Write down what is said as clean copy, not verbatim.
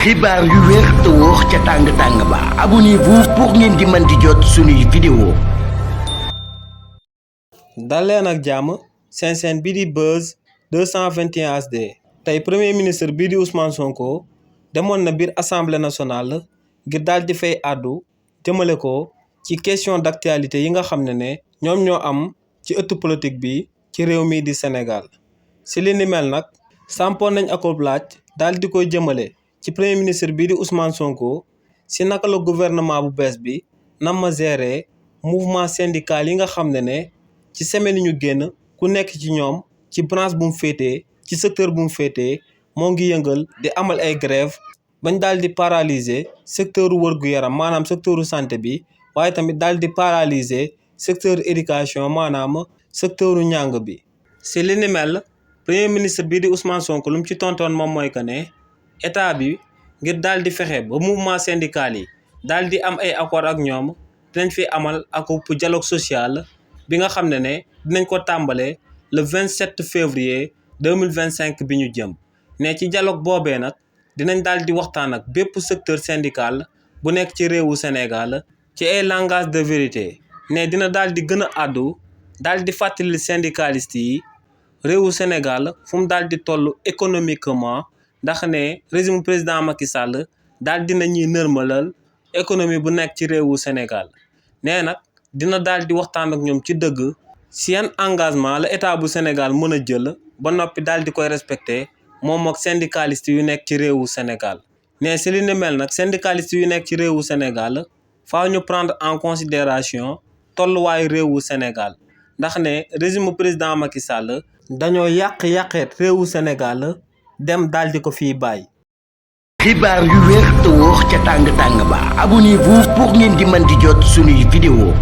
xibaar yu wér te wóor ca tàng ba abonnez-vous pour ngeen di mën di jot suñuy vidéo. dal leen ak jàmm seen chaîne bii di Buzz 221 HD tey premier ministre bii di Ousmane Sonko demoon na biir assemblée nationale ngir daal di fay àddu jëmale ko ci question d'actualité yi nga xam ne ñoom ñoo am ci ëttu politique bi ci réew mi di Sénégal. si li ni mel nag sampoon nañ akob laaj daal di koy jëmale ci premier ministre bii di Ousmane Sonko si naka la gouvernement bu bees bi nam ma gérer mouvement syndical yi nga xam ne ci semaine yi ñu génn ku nekk ci ñoom ci branche bu mu féetee ci secteur bu mu féetee moo ngi yëngal di amal ay grève bañ daal di paralyser secteur wërgu-yaram maanaam secteur santé bi waaye tamit daal di paralyser secteur éducation maanaam secteur njàng bi. si li ni mel premier ministre bii di Ousmane Sonko lu mu ci tontoon moom mooy que ne état bi ngir daal di fexe ba mouvement syndical yi daal di am ay accord ak ñoom dinañ fi amal ak dialogue social bi nga xam ne dinañ ko tàmbalee le 27 février 2025 bi ñu jëm ne ci dialogue boobee nag dinañ daal di waxtaan ak bépp secteur syndical bu nekk ci réewu Sénégal ci ay langage de vérité ne dina daal di gën a àddu daal di fàttali syndicalistes yi réewu Sénégal fu mu daal di toll économiquement ndax ne régime président Macky Sall daal dina ñuy nërmalal économie bu nekk ci réewu Sénégal nee nag dina daal di waxtaan ak ñoom ci dëgg si yan engagement la état bu Sénégal mën a jël ba noppi daal di koy respecté moom ak syndicaliste yu nekk ci réewu Sénégal. ne si li ni mel nag syndicaliste yu nekk ci réewu Sénégal faaw ñu prendre en considération tolluwaayu réewu Sénégal ndax ne régime président Macky Sall dañoo yàqeet réewu Sénégal dem daal di ko fii bàyyi. xibaar yu wér te wóor ca tàng ba abonnez-vous pour ngeen di mën di jot suñuy vidéo.